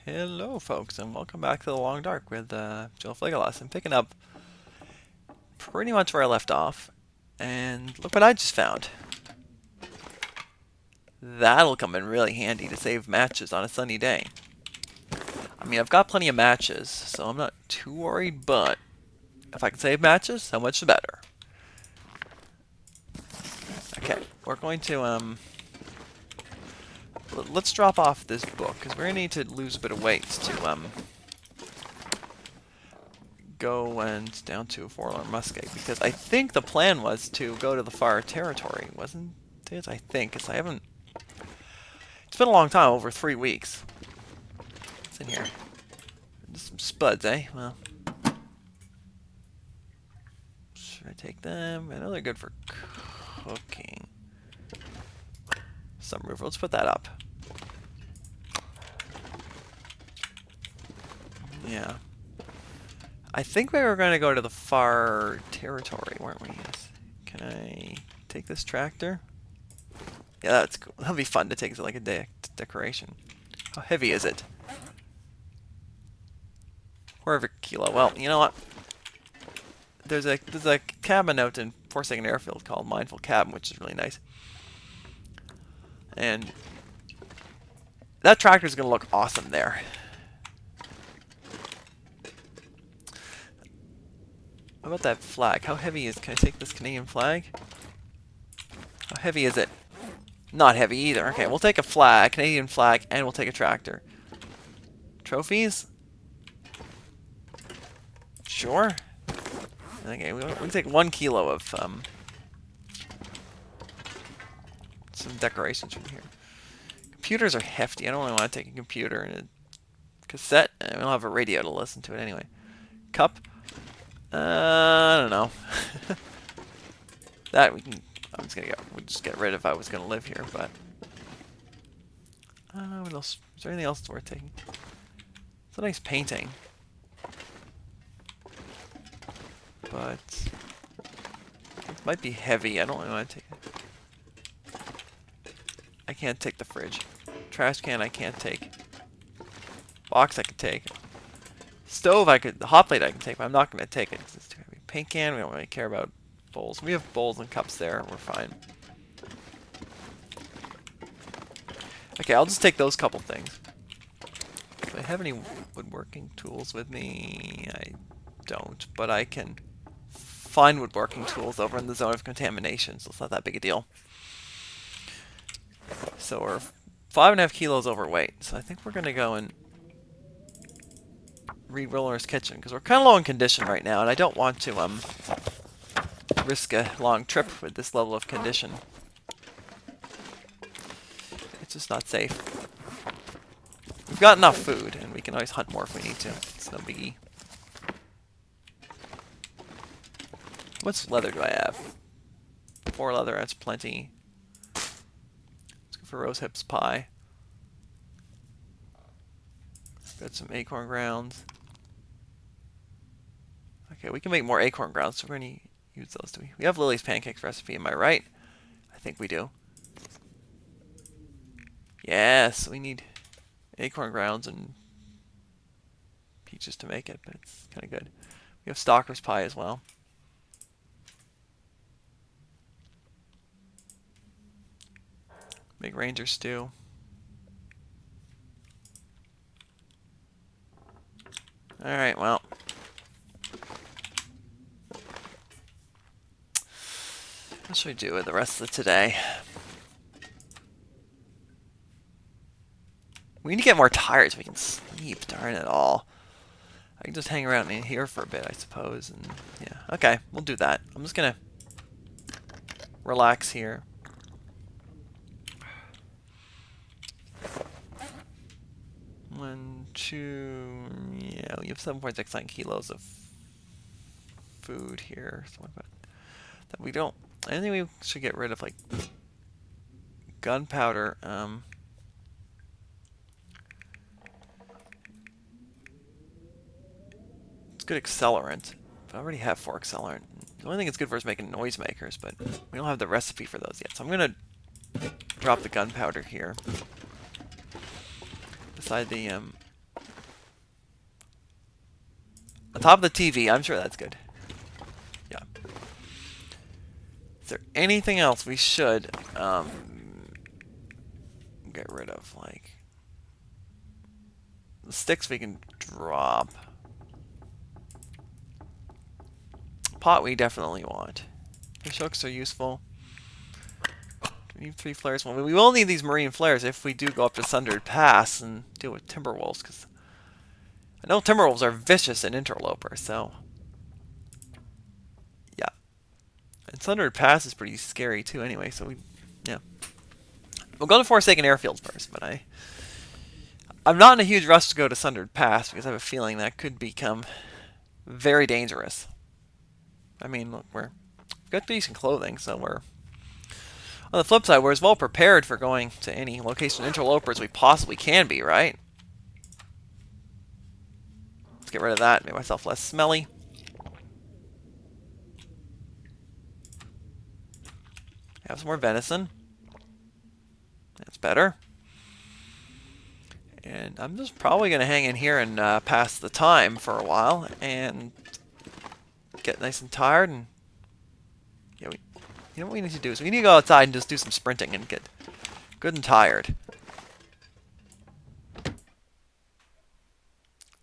Hello, folks, and welcome back to the Long Dark with Joe Flegolas. I'm picking up pretty much where I left off, and look what I just found. That'll come in really handy to save matches on a sunny day. I mean, I've got plenty of matches, so I'm not too worried, but if I can save matches, so much the better. Okay, we're going to, let's drop off this book, because we're going to need to lose a bit of weight to, go and down to a forlorn musket, because I think the plan was to go to the far territory, wasn't it? I think, because I haven't. It's been a long time, over 3 weeks. What's in here? Just some spuds, eh? Well, should I take them? I know they're good for cooking. Sunroof. Let's put that up. Yeah. I think we were going to go to the far territory, weren't we? Yes. Can I take this tractor? Yeah, that's cool. That'll be fun to take as like a decoration. How heavy is it? Quarter of a kilo. Well, you know what? There's a cabin out in Forsaken Airfield called Mindful Cabin, which is really nice. And that tractor's gonna look awesome there. How about that flag? How heavy is? Can I take this Canadian flag? How heavy is it? Not heavy either. Okay, we'll take a flag, Canadian flag, and we'll take a tractor. Trophies? Sure. Okay, we'll take 1 kilo of some decorations from here. Computers are hefty. I don't really want to take a computer and a cassette, and we don't have a radio to listen to it anyway. Cup? I don't know. That we can. We'll just get rid of if I was gonna live here, but. What else? Is there anything else that's worth taking? It's a nice painting. But it might be heavy. I don't really want to take it. I can't take the fridge. Trash can I can't take. Box I could take. Stove I could. The hot plate I can take, but I'm not going to take it because it's too heavy. Paint can we don't really care about bowls. We have bowls and cups there. We're fine. Okay, I'll just take those couple things. Do I have any woodworking tools with me? I don't, but I can find woodworking tools over in the zone of contamination, so it's not that big a deal. So we're 5.5 kilos overweight, so I think we're gonna go and read Roller's Kitchen because we're kind of low in condition right now, and I don't want to risk a long trip with this level of condition. It's just not safe. We've got enough food, and we can always hunt more if we need to. It's no biggie. What's leather do I have? 4 leather, that's plenty. Let's go for rose hips pie. Got some acorn grounds. Okay, we can make more acorn grounds, so we're going to use those. We have Lily's pancakes recipe, am I right? I think we do. Yes, we need acorn grounds and peaches to make it, but it's kind of good. We have stalker's pie as well. Make ranger stew. Alright, well. What should we do with the rest of today? We need to get more tired so we can sleep, darn it all. I can just hang around in here for a bit, I suppose, and yeah. Okay, we'll do that. I'm just gonna relax here. One, two, yeah, we have 7.69 kilos of food here. Something like that we don't. I think we should get rid of like gunpowder. It's good accelerant. I already have 4 accelerant. The only thing it's good for is making noisemakers, but we don't have the recipe for those yet. So I'm gonna drop the gunpowder here beside the On top of the TV. I'm sure that's good. Yeah. Is there anything else we should get rid of? Like the sticks we can drop. Pot we definitely want. Fish hooks are useful. We need 3 flares. Well, we will need these marine flares if we do go up to Sundered Pass and deal with timber wolves, because I know timber wolves are vicious in Interloper, so yeah. And Sundered Pass is pretty scary too anyway, so yeah. We'll go to Forsaken Airfields first, but I'm not in a huge rush to go to Sundered Pass because I have a feeling that could become very dangerous. I mean, look, we've got decent clothing, so we're... On the flip side, we're as well prepared for going to any location Interloper as we possibly can be, right? Let's get rid of that, make myself less smelly. Have some more venison. That's better. And I'm just probably going to hang in here and pass the time for a while and get nice and tired. And yeah, you know what we need to do is we need to go outside and just do some sprinting and get good and tired.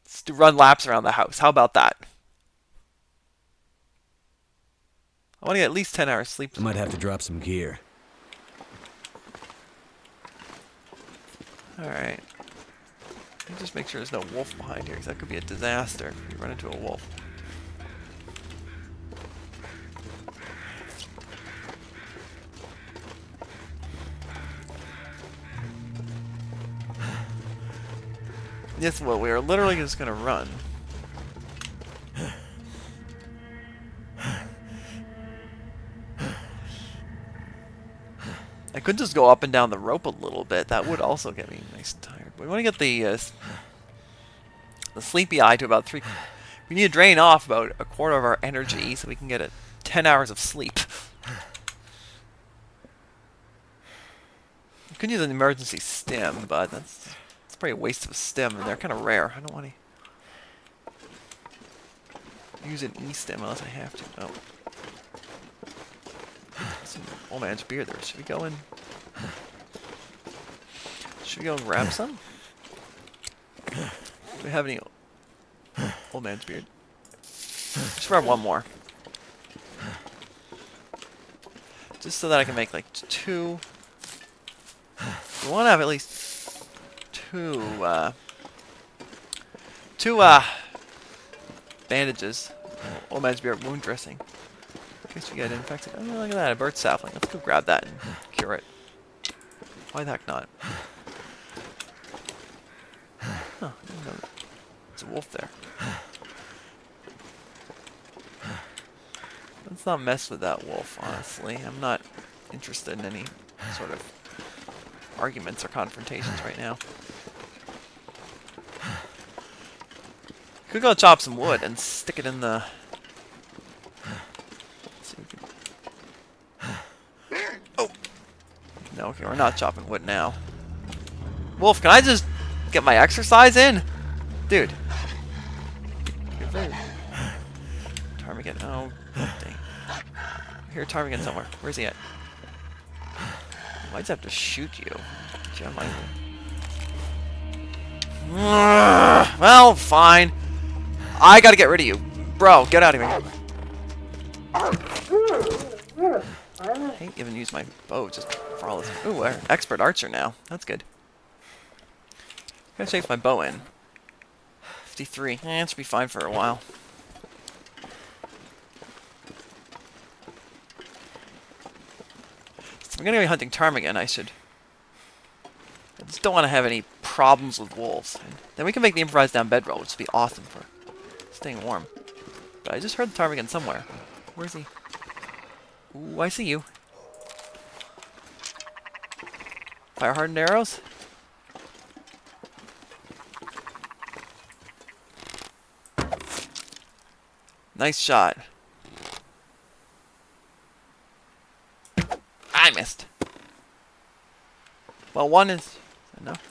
Let's run laps around the house. How about that? I want to get at least 10 hours sleep. I might have to drop some gear. Alright. Just make sure there's no wolf behind here, because that could be a disaster if you run into a wolf. Yes, well, we are literally just going to run. I could just go up and down the rope a little bit. That would also get me nice and tired. But we want to get the sleepy eye to about 3. We need to drain off about a quarter of our energy so we can get 10 hours of sleep. You could use an emergency stim, but that's probably a waste of a stim, and they're kind of rare. I don't want to use an e-stim unless I have to. Oh. Some old man's beard there. Should we go and grab some? Do we have any old man's beard? Just grab one more. Just so that I can make like 2. We want to have at least 2 bandages. Old man's beard wound dressing. In case we get infected. Oh, look at that, a bird sapling. Let's go grab that and cure it. Why the heck not? Huh, there's a wolf there. Let's not mess with that wolf, honestly. I'm not interested in any sort of arguments or confrontations right now. Could go chop some wood and stick it in the... Oh! No, okay, we're not chopping wood now. Wolf, can I just get my exercise in? Dude. Ptarmigan, oh, dang. I hear Ptarmigan somewhere. Where's he at? Why'd I have to shoot you? Get my... Well, fine. I gotta get rid of you. Bro, get out of here. I hate even use my bow just for all this. Ooh, we're expert archer now. That's good. Gotta change my bow in. 53. That should be fine for a while. So I'm gonna be hunting ptarmigan. I just don't want to have any problems with wolves. And then we can make the improvised down bedroll, which would be awesome for staying warm. But I just heard the ptarmigan somewhere. Where's he? Ooh, I see you. Fire hardened arrows? Nice shot. I missed. Well, one is enough.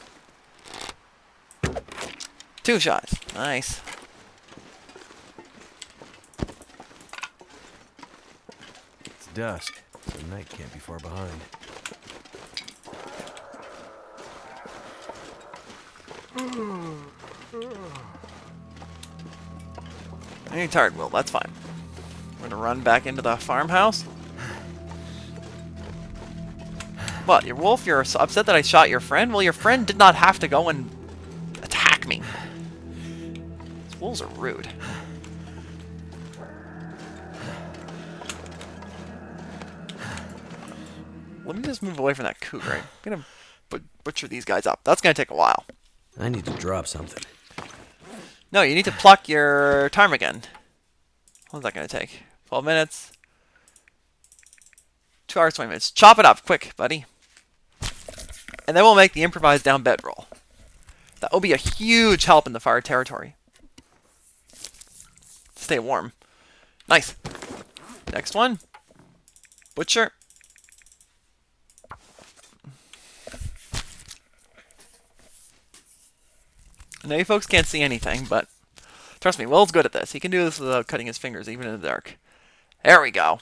2 shots. Nice. dusk, so night can't be far behind. You're tired, Will. That's fine. We're gonna run back into the farmhouse. What, your wolf? You're so upset that I shot your friend? Well, your friend did not have to go and attack me. These wolves are rude. Let me just move away from that cougar. I'm gonna butcher these guys up. That's gonna take a while. I need to drop something. No, you need to pluck your ptarmigan. What's that gonna take? 12 minutes. 2 hours, 20 minutes. Chop it up, quick, buddy. And then we'll make the improvised down bedroll. That will be a huge help in the fire territory. Stay warm. Nice. Next one. Butcher. I know you folks can't see anything, but trust me, Will's good at this. He can do this without cutting his fingers, even in the dark. There we go.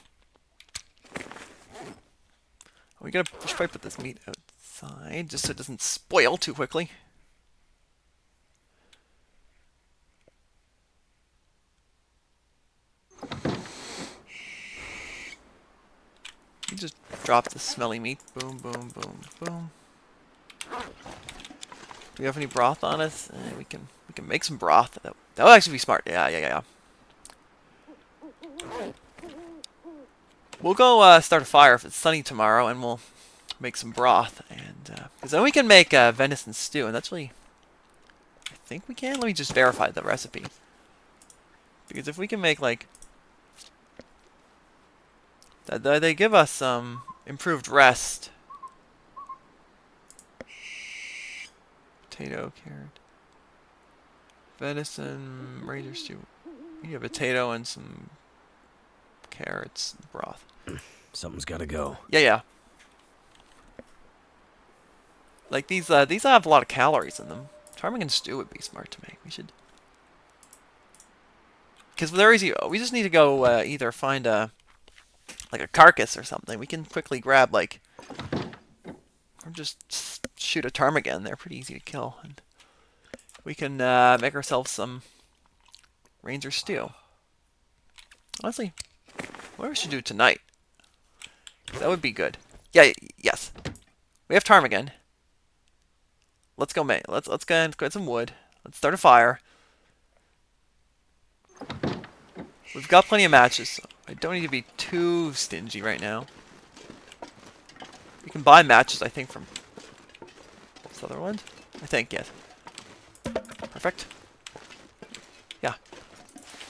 We should probably put this meat outside, just so it doesn't spoil too quickly. You just drop the smelly meat. Boom, boom, boom, boom. Do we have any broth on us? We can make some broth. That would actually be smart. Yeah. We'll go start a fire if it's sunny tomorrow, and we'll make some broth. And because then we can make venison stew, and that's really, I think we can. Let me just verify the recipe. Because if we can make like, they give us improved rest. Potato, carrot, venison, razor stew. You have potato and some carrots, and broth. Something's gotta go. Yeah. Like these have a lot of calories in them. Ptarmigan stew would be smart to make. We should, because they're easy. We just need to go either find like a carcass or something. We can quickly grab like, or just shoot a ptarmigan. They're pretty easy to kill, and we can make ourselves some ranger stew. Honestly, what we should do tonight? That would be good. Yes. We have ptarmigan. Let's go make. Let's go and get some wood. Let's start a fire. We've got plenty of matches. So I don't need to be too stingy right now. We can buy matches, I think, from Sutherland. I think, yes. Perfect.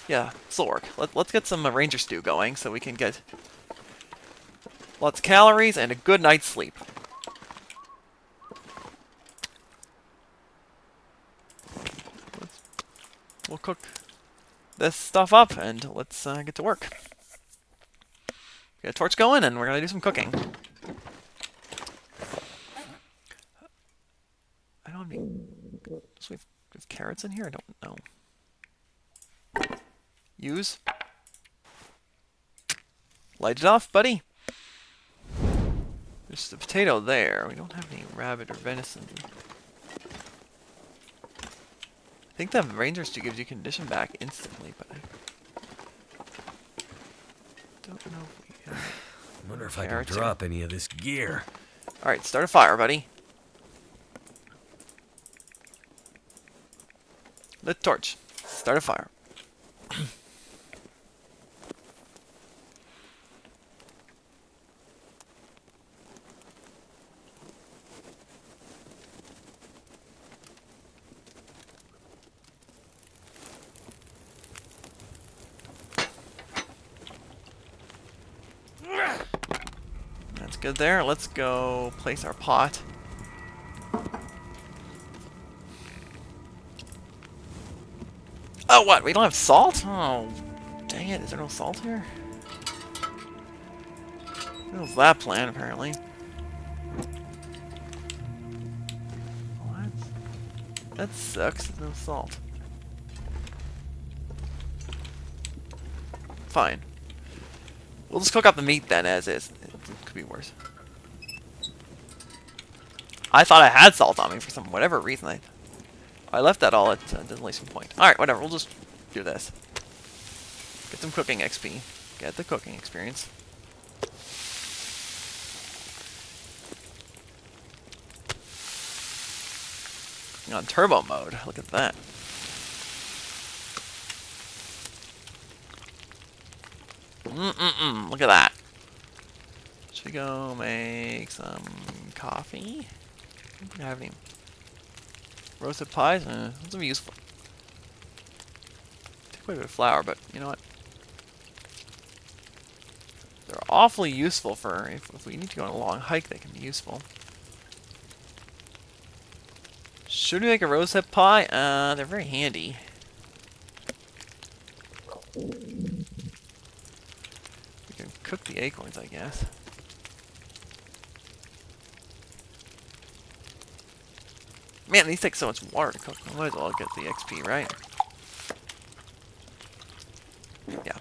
Yeah, this'll work. Let's get some ranger stew going so we can get lots of calories and a good night's sleep. We'll cook this stuff up and let's get to work. Get a torch going and we're gonna do some cooking. I don't have any. So we have carrots in here? I don't know. Use. Light it off, buddy. There's the potato there. We don't have any rabbit or venison. I think that ranger stew gives you condition back instantly, but I don't know if we have. I wonder if I can drop any of this gear. Alright, start a fire, buddy. Lit torch. Start a fire. That's good there. Let's go place our pot. Oh, what? We don't have salt? Oh, dang it. Is there no salt here? Where's that plan, apparently? What? That sucks. There's no salt. Fine. We'll just cook up the meat then as is. It could be worse. I thought I had salt on me for some whatever reason. I left that all at Desolation Point. Alright, whatever. We'll just do this. Get some cooking XP. Get the cooking experience. On turbo mode. Look at that. Look at that. Should we go make some coffee? I don't think I have any. Roasted pies? Those would be useful. Take away a bit of flour, but you know what? They're awfully useful for if we need to go on a long hike. They can be useful. Should we make a rosehip pie? They're very handy. We can cook the acorns, I guess. Man, these take so much water to cook. I might as well get the XP, right? Yeah.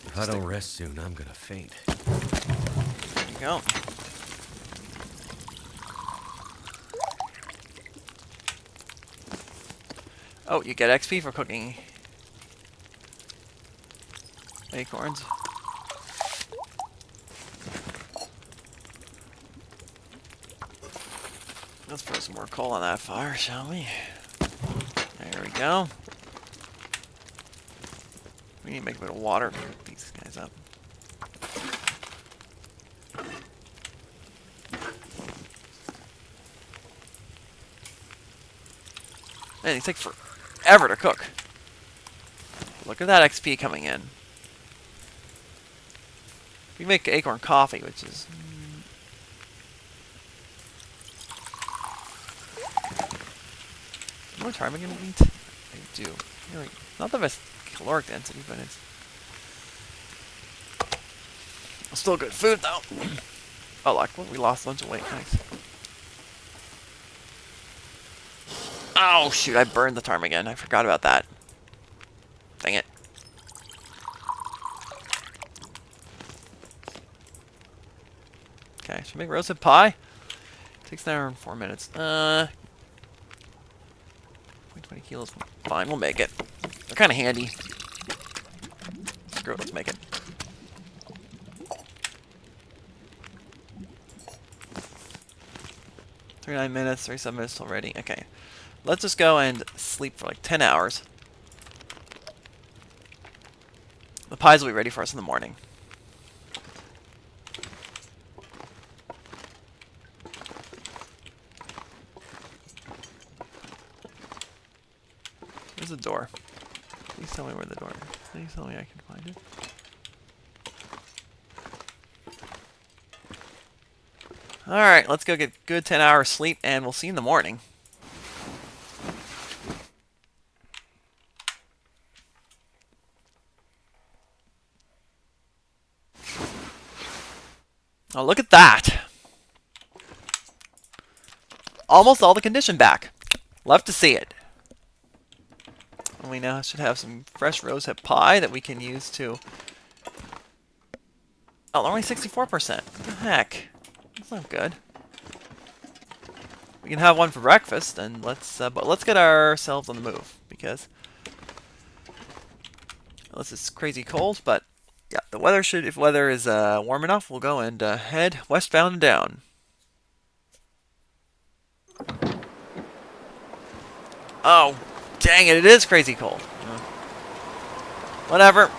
If I don't rest soon, I'm gonna faint. There you go. Oh, you get XP for cooking acorns. Let's put some more coal on that fire, shall we? There we go. We need to make a bit of water to cook these guys up. Man, these take forever to cook. Look at that XP coming in. We make acorn coffee, which is... How much time am I going to eat? I do. Really, not the best caloric density, but it's still good food, though. Oh, look, we lost a bunch of weight. Nice. Oh, shoot, I burned the ptarmigan. I forgot about that. Dang it. Okay, should we make roasted pie? Takes an hour and 4 minutes. 20 kilos. Fine, we'll make it. They're kind of handy. Screw it, let's make it. "39 minutes, 37 minutes already." Okay. Let's just go and sleep for like 10 hours. The pies will be ready for us in the morning. Where's the door? Please tell me where the door is. Please tell me I can find it. Alright, let's go get good 10 hours sleep and we'll see you in the morning. Oh, look at that! Almost all the condition back. Love to see it. And we now should have some fresh rosehip pie that we can use to... Oh, only 64%. What the heck? That's not good. We can have one for breakfast, and but let's get ourselves on the move, because... Unless it's crazy cold, but... Yeah, the weather should, if weather is warm enough, we'll go and head westbound and down. Oh, dang it, it is crazy cold. Whatever.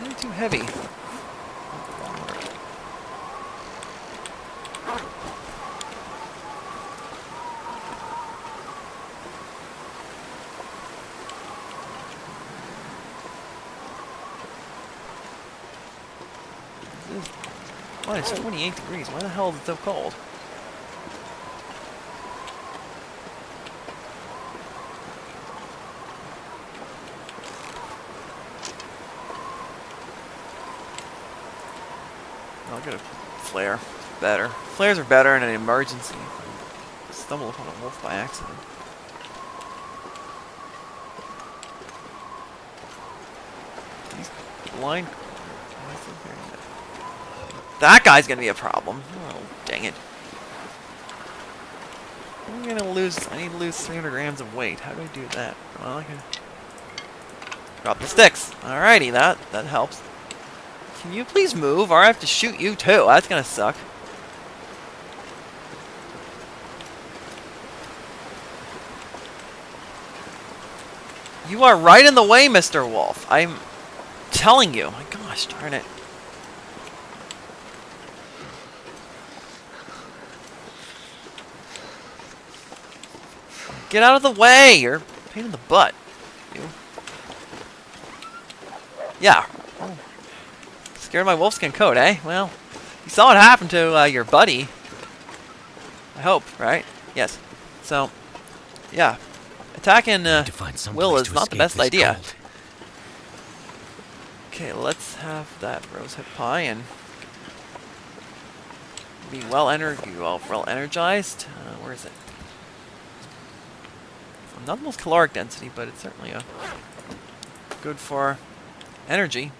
Really too heavy. Why, it's 28 degrees. Why the hell is it so cold? I'll get a flare. Better. Flares are better in an emergency. Stumble upon a wolf by accident. blind. That guy's gonna be a problem. Oh, dang it. I'm gonna lose. I need to lose 300 grams of weight. How do I do that? Well, I can drop the sticks. Alrighty, that helps. Can you please move, or I have to shoot you too? That's gonna suck. You are right in the way, Mr. Wolf. I'm telling you. My gosh, darn it. Get out of the way! You're a pain in the butt. You. Yeah. Oh. Scared of my wolfskin coat, eh? Well, you saw what happened to your buddy. I hope, right? Yes. So, yeah. Attacking Will is not the best idea. Cold. Okay, let's have that rosehip pie and be well energized. Where is it? Not the most caloric density, but it's certainly good for energy.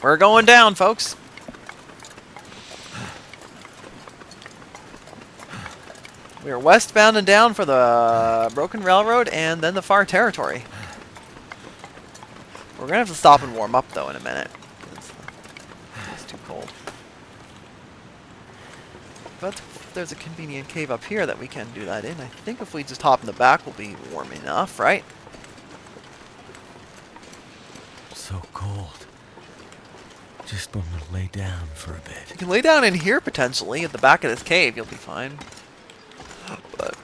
We're going down, folks. We are westbound and down for the Broken Railroad and then the Far Territory. We're going to have to stop and warm up, though, in a minute. It's too cold. But there's a convenient cave up here that we can do that in. I think if we just hop in the back, we'll be warm enough, right? So cold. Just want to lay down for a bit. You can lay down in here, potentially, at the back of this cave. You'll be fine. But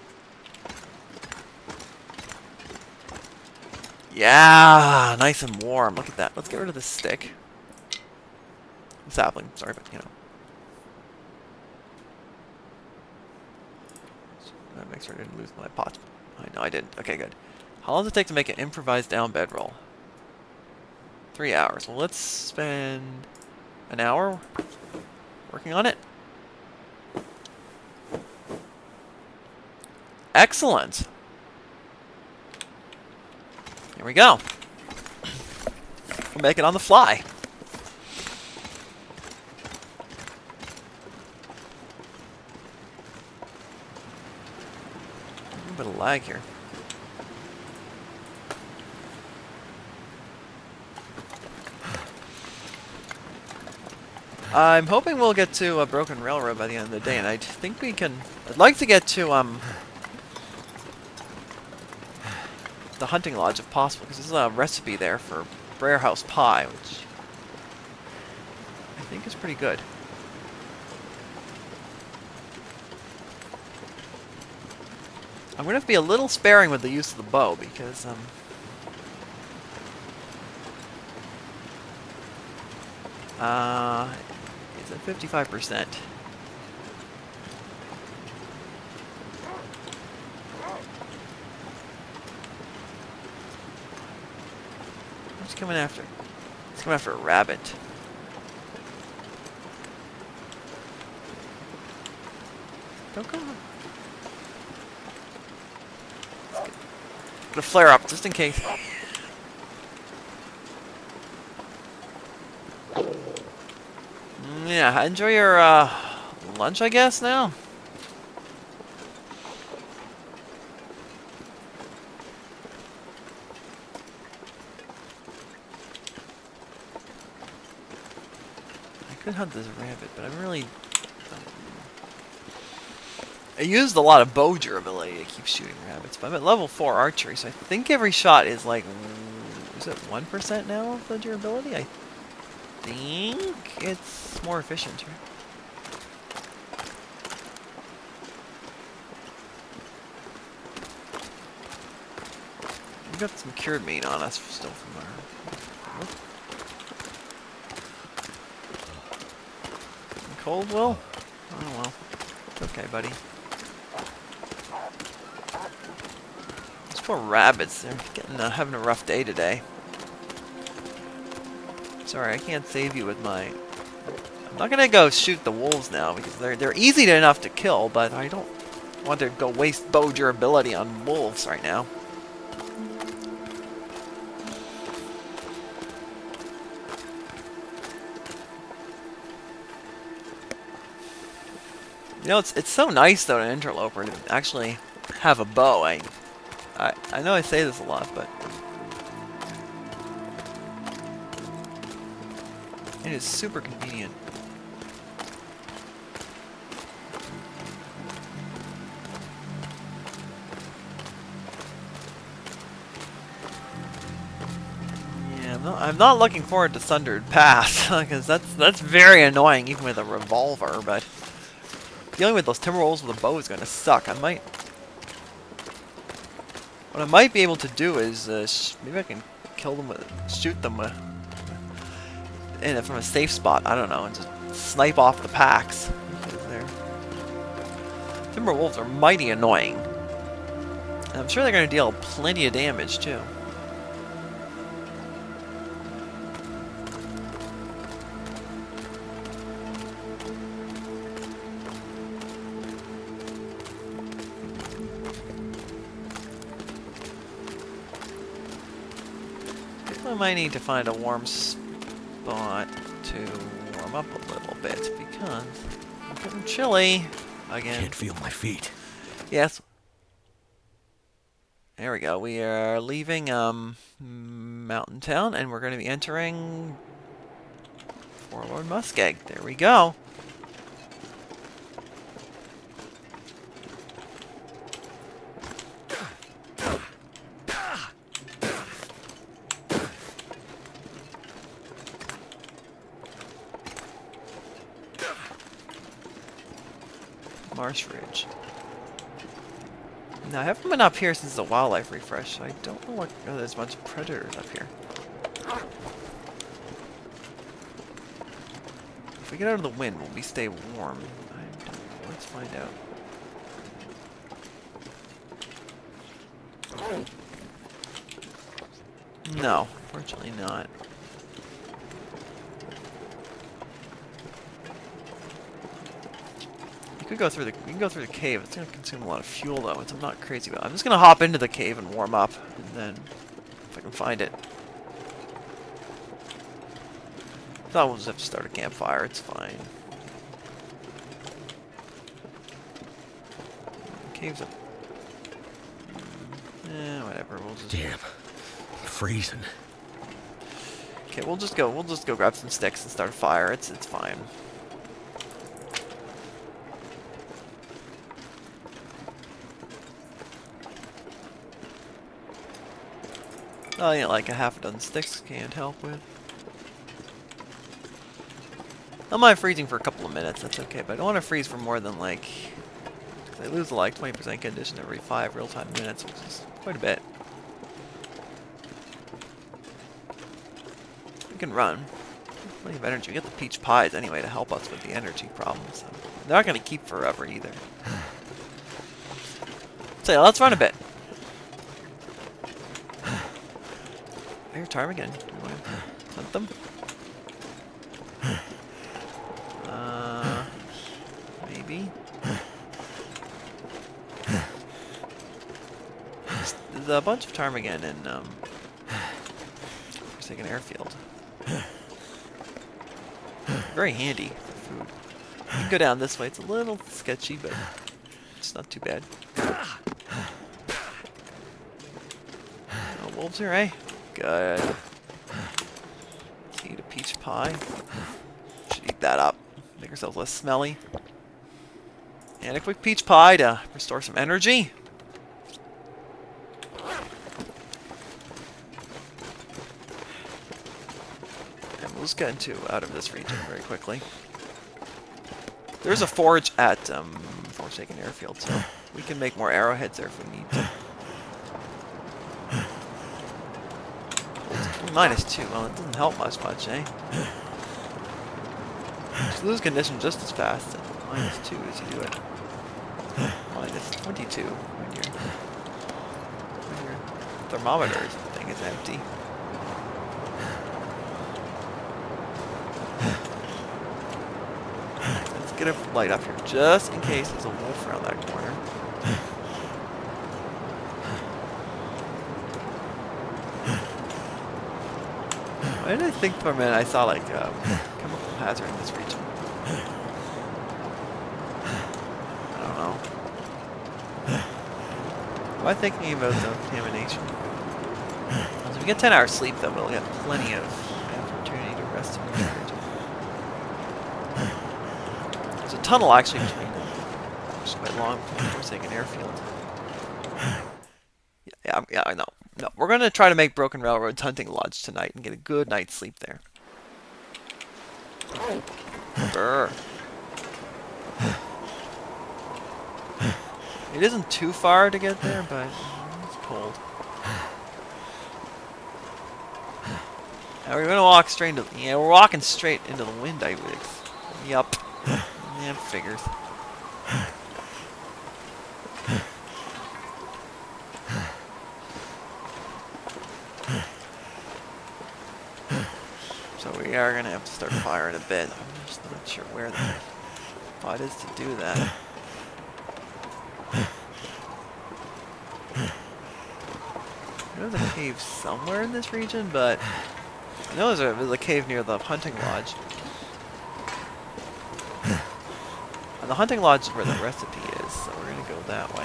yeah, nice and warm. Look at that. Let's get rid of this stick. Sapling, sorry, but you know. Make sure I didn't lose my pot. I know I didn't. Okay, good. How long does it take to make an improvised down bedroll? 3 hours. Well, let's spend an hour working on it. Excellent. Here we go. We'll make it on the fly. A little bit of lag here. I'm hoping we'll get to a Broken Railroad by the end of the day, and I think we can. I'd like to get to the hunting lodge if possible, because there's a recipe there for Brer House pie, which I think is pretty good. I'm going to have to be a little sparing with the use of the bow, because it's at 55%. What's coming after? It's coming after a rabbit. Don't go. Put a flare up just in case. Yeah, enjoy your lunch, I guess, now. I could hunt this rabbit, but I'm really... I used a lot of bow durability to keep shooting rabbits, but I'm at level 4 archery, so I think every shot is like... Is it 1% now of the durability? I think it's more efficient, right? We've got some cured meat on us still from our... Cold, Will? Oh well. It's okay, buddy. These poor rabbits, they're getting having a rough day today. Sorry, I can't save you with my... I'm not gonna go shoot the wolves now because they're easy enough to kill, but I don't want to go waste bow durability on wolves right now. You know, it's so nice though in Interloper to actually have a bow. I know I say this a lot, but it is super convenient. Yeah, I'm not looking forward to Sundered Pass because that's very annoying even with a revolver. But dealing with those Timberwolves with a bow is going to suck. What I might be able to do is maybe I can kill them shoot them from a safe spot. I don't know, and just snipe off the packs. Timberwolves are mighty annoying. And I'm sure they're going to deal plenty of damage too. I might need to find a warm spot to warm up a little bit because I'm getting chilly again. Can't feel my feet. Yes. There we go. We are leaving Mountain Town and we're going to be entering Forlorn Muskeg. There we go. Marsh Ridge. Now, I haven't been up here since the wildlife refresh, so I don't know what. Oh, there's a bunch of predators up here. If we get out of the wind, will we stay warm? I don't know. Let's find out. No, fortunately not. We can go through the cave. It's gonna consume a lot of fuel though, which I'm not crazy about. I'm just gonna hop into the cave and warm up, and then if I can find it. I thought we'll just have to start a campfire. It's fine. Caves up. Whatever. We'll just. Damn, I'm freezing. Okay, we'll just go grab some sticks and start a fire. It's fine. Oh, yeah, like a half a dozen sticks can't help with. I don't mind freezing for a couple of minutes, that's okay, but I don't want to freeze for more than like... I lose like 20% condition every 5 real-time minutes, which is quite a bit. We can run. Plenty of energy. We get the peach pies anyway to help us with the energy problem, so they're not going to keep forever either. So yeah, let's run a bit. Your time again. Do you want to hunt them? Maybe. There's a bunch of ptarmigan in Forsaken Airfield. Very handy for food. You can go down this way. It's a little sketchy, but it's not too bad. No wolves here, eh? Good. Let's eat a peach pie. Should eat that up. Make ourselves less smelly. And a quick peach pie to restore some energy. And we'll just get out of this region very quickly. There's a forge at Forsaken Airfield, so we can make more arrowheads there if we need to. -2. Well, it doesn't help much, eh? Just lose condition just as fast at -2 as you do it. -22 when your thermometer thing is empty. Let's get a light up here just in case there's a wolf around that corner. Why did I think for a minute I saw like chemical hazard in this region? don't know. Am I thinking about the contamination? If we get 10 hours sleep, though, we'll get plenty of opportunity to rest and recharge. There's a tunnel actually between them. It's quite long before we take an airfield. Yeah, I know. No, we're gonna try to make Broken Railroad's hunting lodge tonight and get a good night's sleep there. Brr. It isn't too far to get there, but it's cold. Now we're gonna walk straight into. Yeah, we're walking straight into the wind. I would. Yup. Yeah, figures. So we are gonna have to start firing a bit. I'm just not sure where the spot is to do that. There's a cave somewhere in this region, but I know there's a cave near the hunting lodge. And the hunting lodge is where the recipe is, so we're gonna go that way.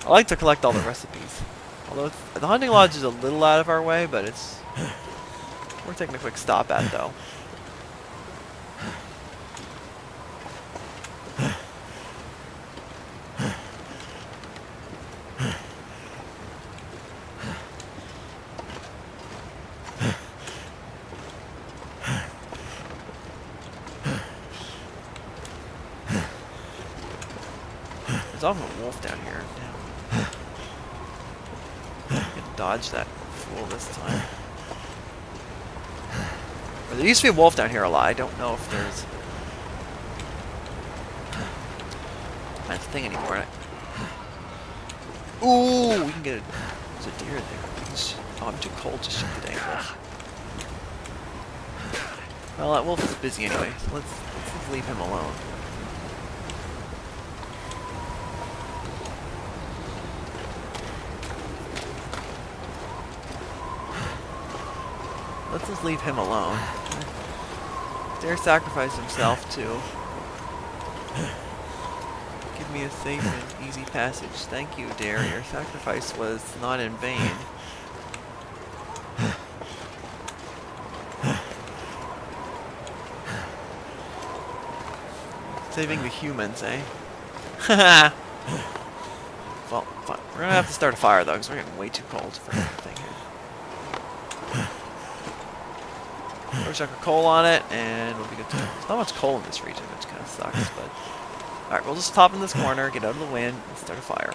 I like to collect all the recipes. Although the hunting lodge is a little out of our way, but it's worth taking a quick stop at, though. There's often a wolf down here. Damn. I can dodge that fool this time. But there used to be a wolf down here a lot. I don't know if there's that's a thing anymore. Ooh, we can get a. There's a deer there. Oh, I'm too cold to shoot the dang wolf. Well, that wolf is busy anyway, so let's leave him alone. Let's just leave him alone. Dare sacrifice himself to give me a safe and easy passage. Thank you, Dare. Your sacrifice was not in vain. Saving the humans, eh? Haha! Well, fine. We're gonna have to start a fire, though, because we're getting way too cold for anything here. Throw a chunk of coal on it, and we'll be good to go. There's not much coal in this region, which kind of sucks, but... Alright, we'll just hop in this corner, get out of the wind, and start a fire.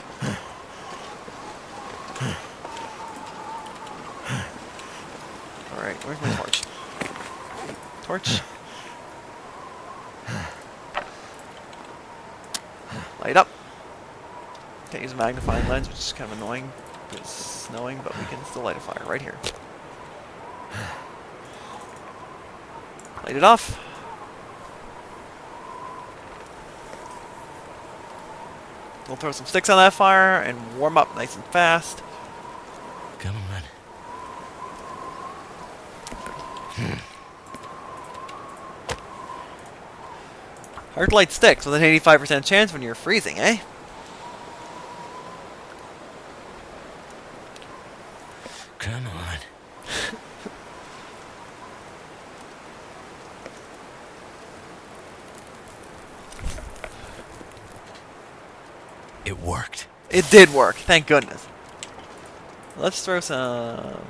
Alright, where's my torch? Torch? Light up! Can't use a magnifying lens, which is kind of annoying. It's snowing, but we can still light a fire right here. Light it off. We'll throw some sticks on that fire and warm up nice and fast. Come on. Hard to light sticks with an 85% chance when you're freezing, eh? Come on. It worked. It did work, thank goodness. Let's throw some...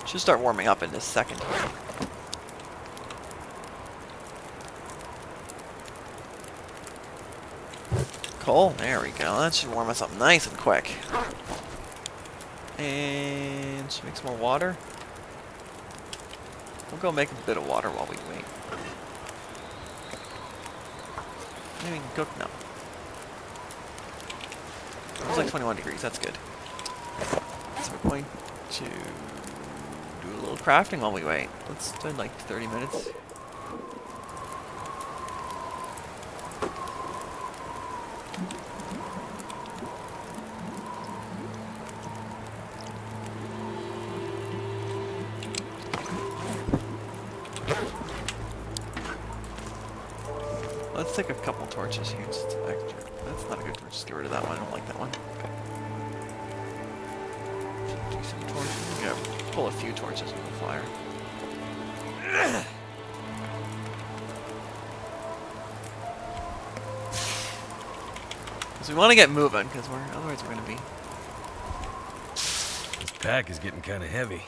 Should start warming up in this second here. Coal, there we go. That should warm us up nice and quick. And should make some more water. We'll go make a bit of water while we wait. Maybe we can cook now. It's like 21 degrees, that's good. So we're going to do a little crafting while we wait. Let's spend like 30 minutes. let's take a couple torches here. Just extra. That's not a good torch. Just get rid of that one. I don't like that one. Decent torches. We gotta pull a few torches from the fire. So we want to get moving, because otherwise we're gonna be. This pack is getting kind of heavy.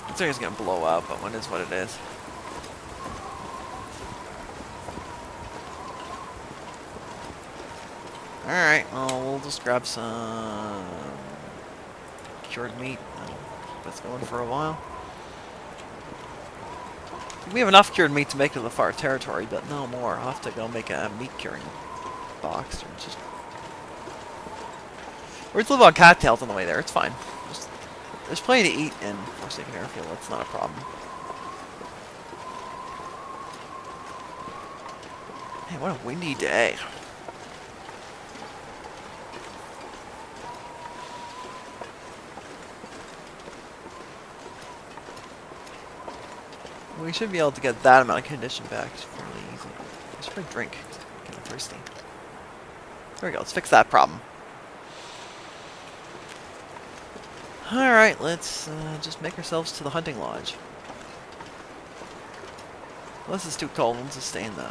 I think it's gonna blow up, but what is what it is. Alright, well, we'll just grab some cured meat. That's going for a while. We have enough cured meat to make it to the far territory, but no more. I'll have to go make a meat curing box. Or just live on cattails on the way there. It's fine. There's plenty to eat in Forsaken Airfield. That's not a problem. Man, what a windy day. We should be able to get that amount of condition back fairly easy. I should probably drink. I'm getting thirsty. There we go. Let's fix that problem. Alright, let's just make ourselves to the hunting lodge. Unless it's too cold, we'll just stay in the...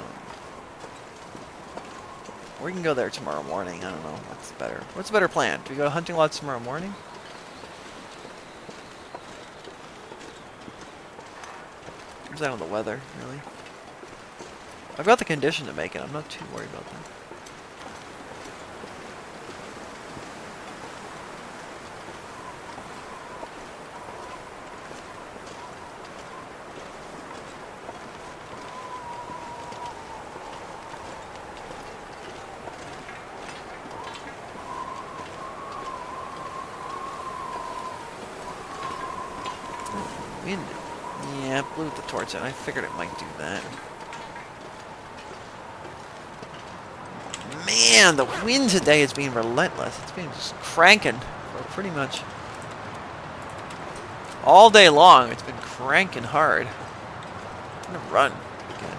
We can go there tomorrow morning. I don't know. What's better? What's a better plan? Do we go to hunting lodge tomorrow morning? Where's that on the weather, really? I've got the condition to make it. I'm not too worried about that. Wind. Yeah, blew the torch out. I figured it might do that. Man, the wind today has been relentless. It's been just cranking for pretty much all day long. It's been cranking hard. I'm gonna run again.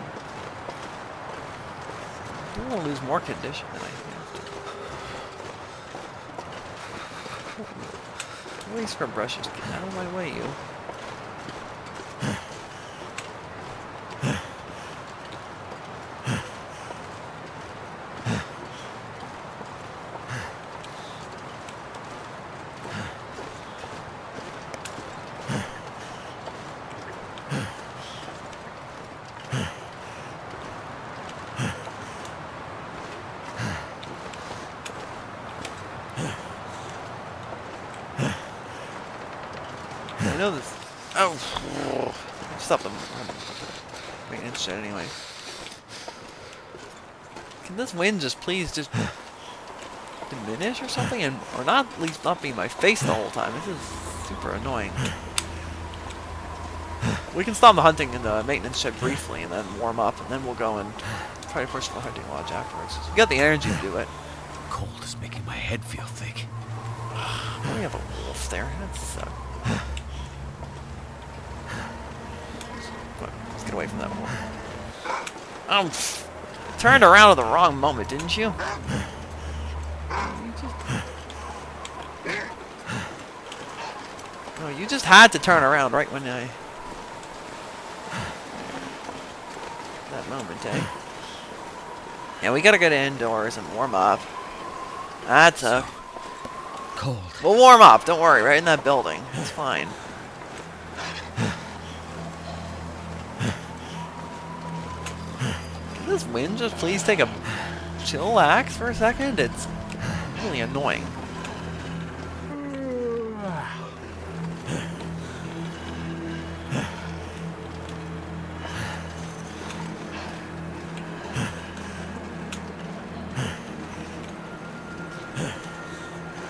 I don't want to lose more condition than I have to. What are these scrub brushes? Get out of my way, you. I know this. Oh, stop them. Maintenance shed anyway. Can this wind just please just diminish or something, or not at least not be in my face the whole time? This is super annoying. We can stop the hunting in the maintenance shed briefly and then warm up, and then we'll go and try to push the hunting lodge afterwards. We got the energy to do it. Cold is making my head feel thick. We have a wolf there. That sucks. Let's get away from that wolf. Oh, turned around at the wrong moment, didn't you? No, you just had to turn around right when I... That moment, eh? Yeah, we gotta get indoors and warm up. That's a... Cold. We'll warm up, don't worry, right in that building. It's fine. Can this wind just please take a chillax for a second? It's really annoying.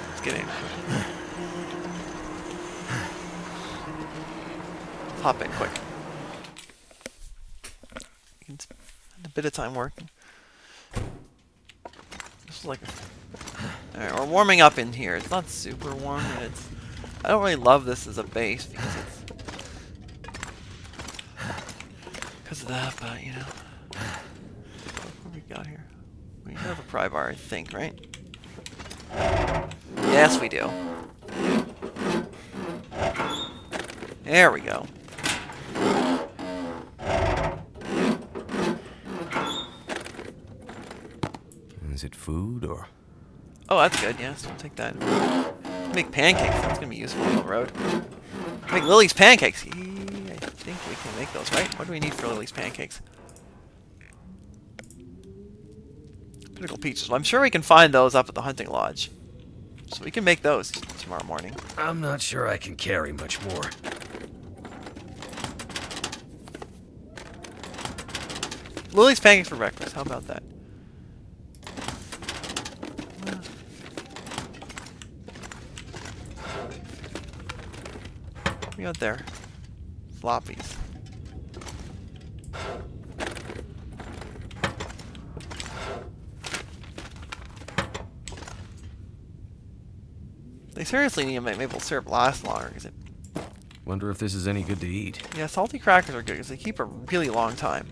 Let's get in. Let's hop in quick. You can spend a bit of time working. This is like... Alright, we're warming up in here. It's not super warm, and it's... I don't really love this as a base, because because of that, but you know. What we got here? We have a pry bar, I think, right? Yes, we do. There we go. Is it food or? Oh, that's good. Yes, we'll take that. Make pancakes. That's gonna be useful on the road. Make Lily's pancakes. I think we can make those, right? What do we need for Lily's pancakes? Pinnacle peaches. Well, I'm sure we can find those up at the hunting lodge. So we can make those tomorrow morning. I'm not sure I can carry much more. Lily's pancakes for breakfast. How about that? What we got there? Floppies. They seriously need to make maple syrup last longer, because it... Wonder if this is any good to eat. Yeah, salty crackers are good, because they keep a really long time.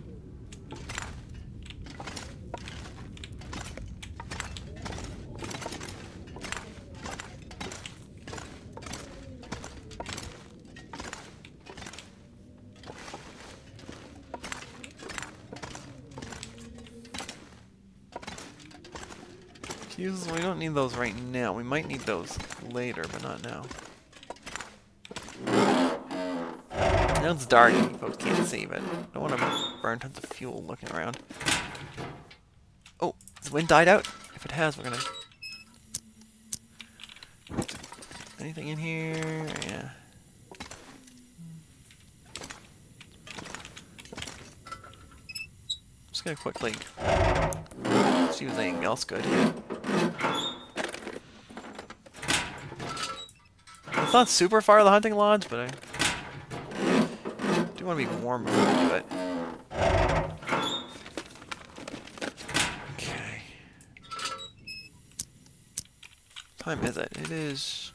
Fuses, we don't need those right now. We might need those later, but not now. Now it's dark and you folks can't see, but I don't want to burn tons of fuel looking around. Oh, has the wind died out? If it has, we're gonna... Anything in here? Yeah. Just gonna quickly see if there's anything else good here. It's not super far to the hunting lodge, but I do want to be warm before we do it. Okay. What time is it? It is...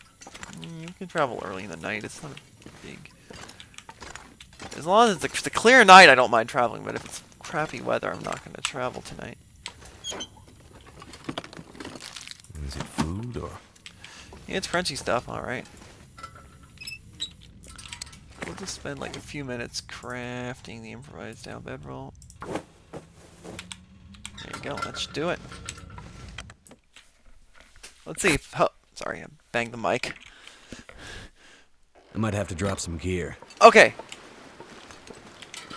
You can travel early in the night. It's not a big... As long as it's a clear night, I don't mind traveling, but if it's crappy weather, I'm not going to travel tonight. Is it food or? Yeah, it's crunchy stuff, alright. We'll just spend like a few minutes crafting the improvised down bedroll. There you go, that should do it. Let's see if... Oh, sorry, I banged the mic. I might have to drop some gear. Okay.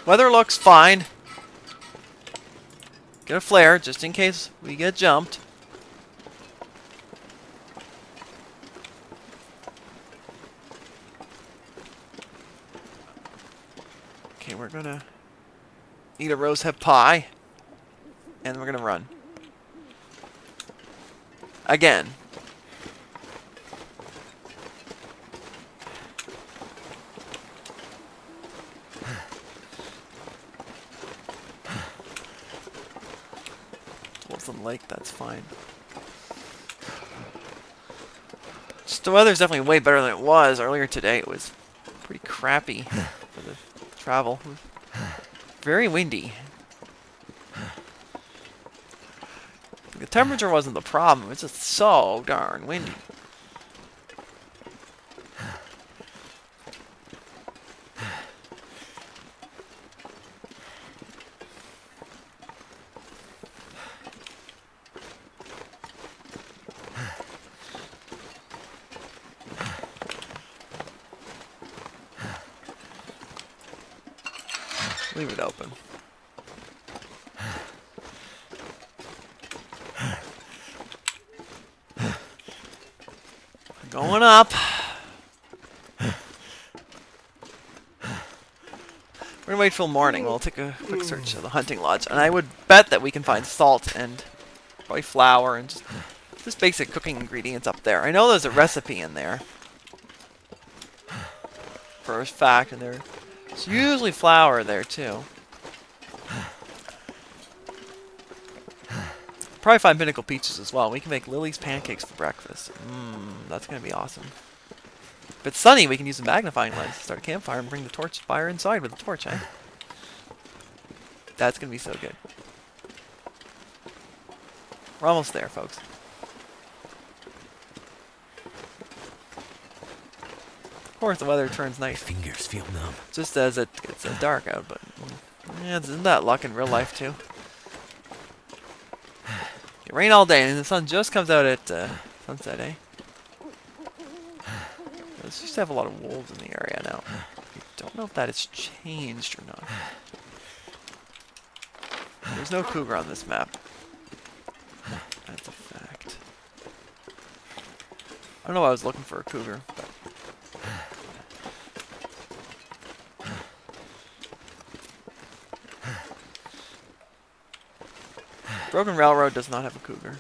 Weather looks fine. Get a flare, just in case we get jumped. Okay, we're gonna eat a rosehip pie, and we're gonna run. Again. Towards the lake, that's fine. Just the weather's definitely way better than it was earlier today. It was pretty crappy for the travel. Very windy. The temperature wasn't the problem, it's just so darn windy. Leave it open. Going up. We're gonna wait till morning. We'll take a quick search of the hunting lodge, and I would bet that we can find salt and probably flour and just basic cooking ingredients up there. I know there's a recipe in there for a fact, and there's usually flour there too. Probably find pinnacle peaches as well. We can make Lily's pancakes for breakfast. That's gonna be awesome. If it's sunny, we can use a magnifying lens, start a campfire, and bring the torch fire inside with the torch, eh? That's gonna be so good. We're almost there, folks. Of course, the weather turns My nice fingers feel numb. just as it gets dark out, but yeah, isn't that luck in real life too? It rain all day, and the sun just comes out at sunset, eh? Let's just have a lot of wolves in the area now. I don't know if that has changed or not. There's no cougar on this map. That's a fact. I don't know why I was looking for a cougar, but Broken Railroad does not have a cougar.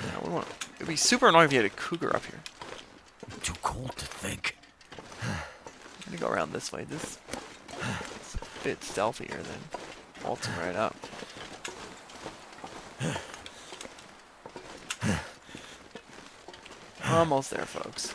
Yeah, it'd be super annoying if you had a cougar up here. Too cold to think. I'm gonna go around this way. This is a bit stealthier than waltzing right up. Almost there, folks.